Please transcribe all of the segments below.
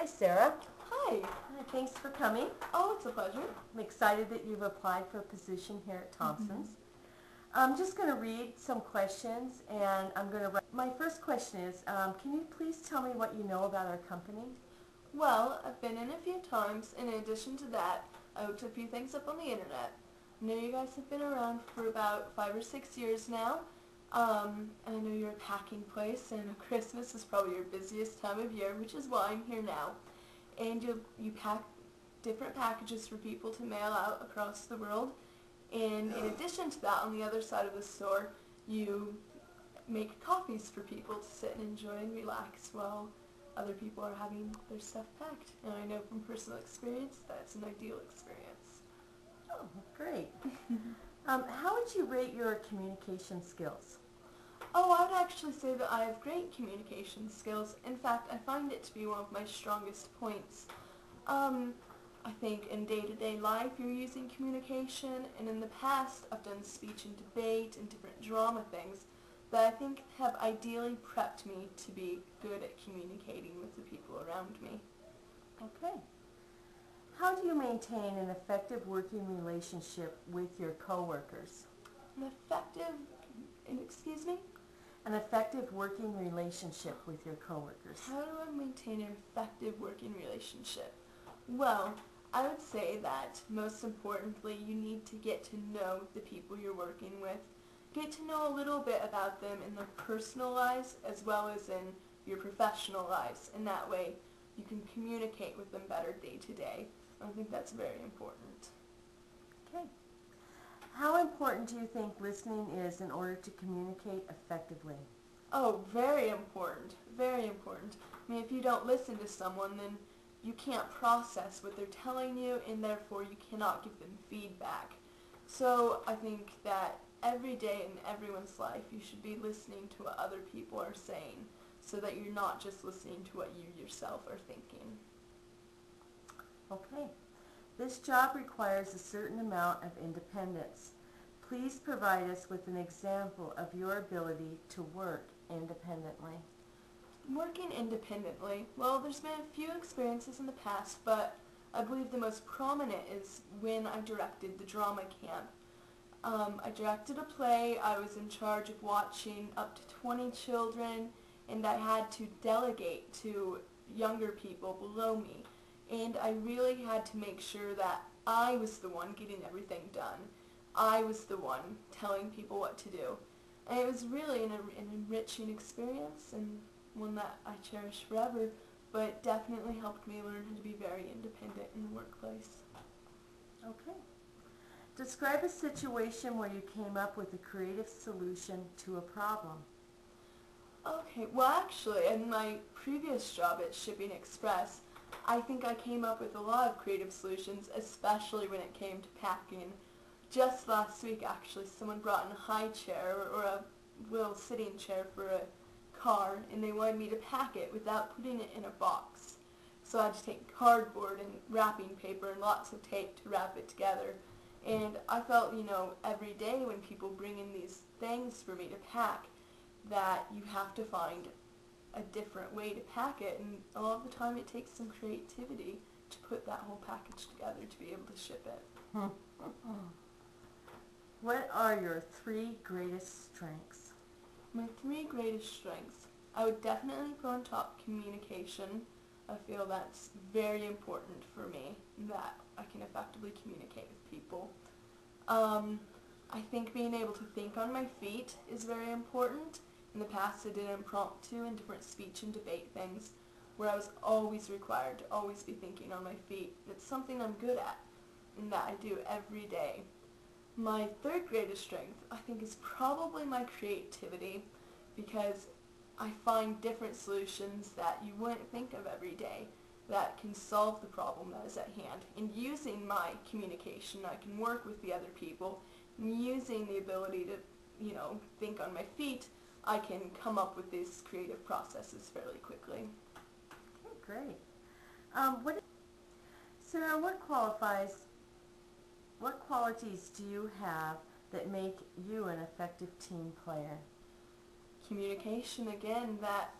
Hi, Sarah. Hi. Thanks for coming. Oh, it's a pleasure. I'm excited that you've applied for a position here at Thompson's. I'm just going to read some questions, and I'm going to write. My first question is, can you please tell me what you know about our company? Well, I've been in a few times. In addition to that, I looked a few things up on the internet. I know you guys have been around for about 5 or 6 years now. And I know you're a packing place, and Christmas is probably your busiest time of year, which is why I'm here now. And you pack different packages for people to mail out across the world. And in addition to that, on the other side of the store, you make coffees for people to sit and enjoy and relax while other people are having their stuff packed. And I know from personal experience that's an ideal experience. Oh, great. How would you rate your communication skills? Oh, I would actually say that I have great communication skills. In fact, I find it to be one of my strongest points. I think in day-to-day life you're using communication, and in the past I've done speech and debate and different drama things that I think have ideally prepped me to be good at communicating with the people around me. Okay. How do you maintain an effective working relationship with your coworkers? Excuse me? An effective working relationship with your coworkers. How do I maintain an effective working relationship? Well, I would say that most importantly you need to get to know the people you're working with. Get to know a little bit about them in their personal lives as well as in your professional lives, and that way you can communicate with them better day to day. I think that's very important. Okay. How important do you think listening is in order to communicate effectively? Oh, very important. Very important. I mean, if you don't listen to someone, then you can't process what they're telling you, and therefore you cannot give them feedback. So I think that every day in everyone's life you should be listening to what other people are saying so that you're not just listening to what you yourself are thinking. Okay. This job requires a certain amount of independence. Please provide us with an example of your ability to work independently. Working independently, well, there's been a few experiences in the past, but I believe the most prominent is when I directed the drama camp. I directed a play. I was in charge of watching up to 20 children, and I had to delegate to younger people below me. And I really had to make sure that I was the one getting everything done. I was the one telling people what to do. And it was really an enriching experience, and one that I cherish forever, but it definitely helped me learn how to be very independent in the workplace. Okay. Describe a situation where you came up with a creative solution to a problem. Okay, well actually, in my previous job at Shipping Express, I think I came up with a lot of creative solutions, especially when it came to packing. Just last week, actually, someone brought in a high chair or a little sitting chair for a car, and they wanted me to pack it without putting it in a box. So I had to take cardboard and wrapping paper and lots of tape to wrap it together. And I felt, every day when people bring in these things for me to pack, that you have to find a different way to pack it, and a lot of the time it takes some creativity to put that whole package together to be able to ship it. What are your 3 greatest strengths? My 3 greatest strengths. I would definitely put on top communication. I feel that's very important for me, that I can effectively communicate with people. I think being able to think on my feet is very important. In the past I did impromptu and different speech and debate things where I was always required to always be thinking on my feet. It's something I'm good at and that I do every day. My 3rd greatest strength, I think, is probably my creativity, because I find different solutions that you wouldn't think of every day that can solve the problem that is at hand. And using my communication, I can work with the other people, and using the ability to, think on my feet, I can come up with these creative processes fairly quickly. Okay, great. Sarah, what qualities do you have that make you an effective team player? Communication, again, that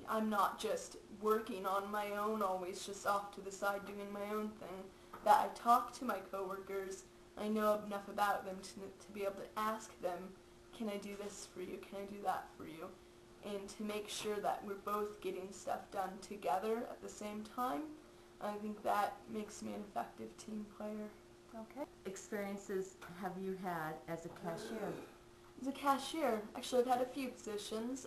I'm not just working on my own, always just off to the side doing my own thing, that I talk to my coworkers. I know enough about them to be able to ask them, can I do this for you? Can I do that for you? And to make sure that we're both getting stuff done together at the same time. I think that makes me an effective team player. Okay. Experiences have you had as a cashier? As a cashier, actually I've had a few positions.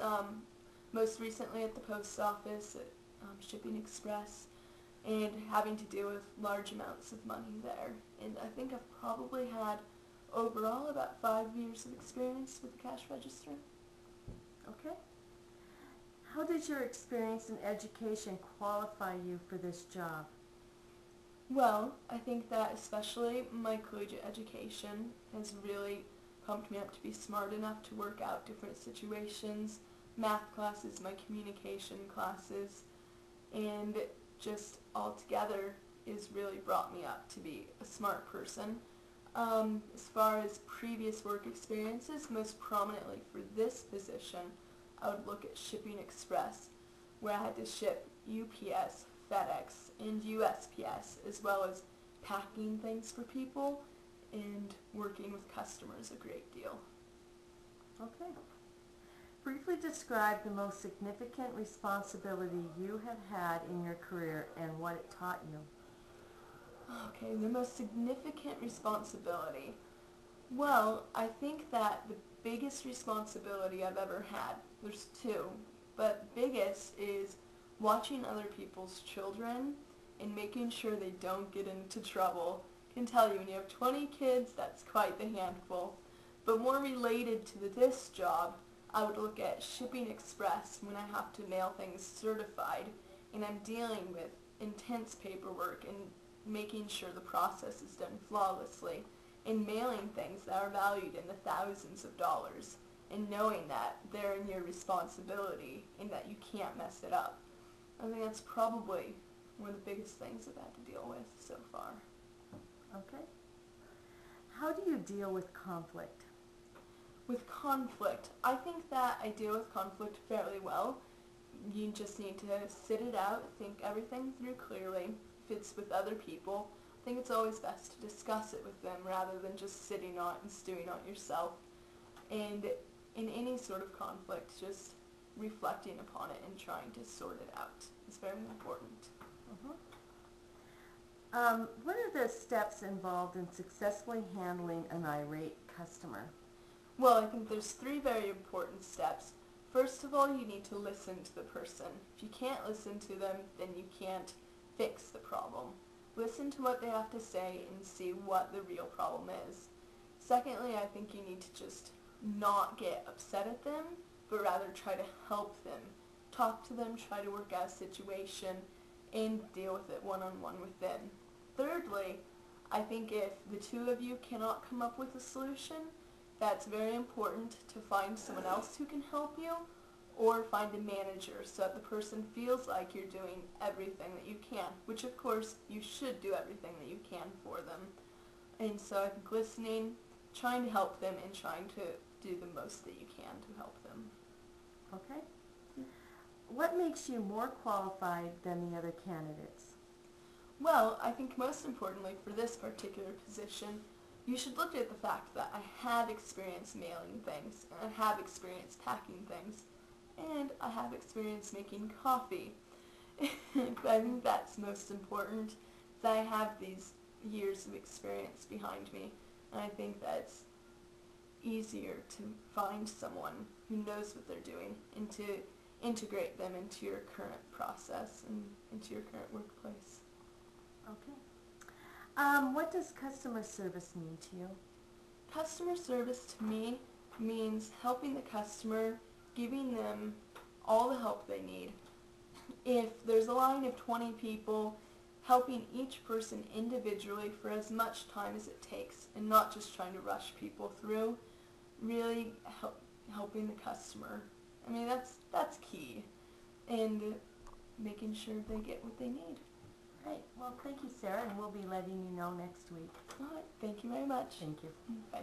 Most recently at the post office, at Shipping Express, and having to deal with large amounts of money there. And I think I've probably had overall about 5 years of experience with the cash register. Okay. How did your experience in education qualify you for this job? Well, I think that especially my collegiate education has really pumped me up to be smart enough to work out different situations, math classes, my communication classes, and just altogether has really brought me up to be a smart person. As far as previous work experiences, most prominently for this position, I would look at Shipping Express, where I had to ship UPS, FedEx, and USPS, as well as packing things for people and working with customers a great deal. Okay. Briefly describe the most significant responsibility you have had in your career and what it taught you. Okay, the most significant responsibility. Well, I think that the biggest responsibility I've ever had, there's two, but biggest is watching other people's children and making sure they don't get into trouble. I can tell you, when you have 20 kids, that's quite the handful. But more related to this job, I would look at Shipping Express when I have to mail things certified, and I'm dealing with intense paperwork and making sure the process is done flawlessly, and mailing things that are valued in the thousands of dollars, and knowing that they're in your responsibility and that you can't mess it up. I think that's probably one of the biggest things I've had to deal with so far. Okay. How do you deal with conflict? With conflict, I think that I deal with conflict fairly well. You just need to sit it out, think everything through clearly. If it's with other people, I think it's always best to discuss it with them rather than just sitting on it and stewing on it yourself. And in any sort of conflict, just reflecting upon it and trying to sort it out is very important. What are the steps involved in successfully handling an irate customer? Well, I think there's 3 very important steps. First of all, you need to listen to the person. If you can't listen to them, then you can't fix the problem. Listen to what they have to say and see what the real problem is. Secondly, I think you need to just not get upset at them, but rather try to help them. Talk to them, try to work out a situation, and deal with it one-on-one with them. Thirdly, I think if the two of you cannot come up with a solution, that's very important to find someone else who can help you, or find a manager so that the person feels like you're doing everything that you can, which of course you should do everything that you can for them. And so I think listening, trying to help them, and trying to do the most that you can to help them. Okay. What makes you more qualified than the other candidates? Well, I think most importantly for this particular position, you should look at the fact that I have experience mailing things, and I have experience packing things, and I have experience making coffee. I think that's most important, that I have these years of experience behind me, and I think that's easier to find someone who knows what they're doing and to integrate them into your current process and into your current workplace. Okay. What does customer service mean to you? Customer service to me means helping the customer, giving them all the help they need. If there's a line of 20 people, helping each person individually for as much time as it takes, and not just trying to rush people through, really helping the customer. I mean, that's key, and making sure they get what they need. Great. Well, thank you, Sarah, and we'll be letting you know next week. All right, thank you very much. Thank you. Bye.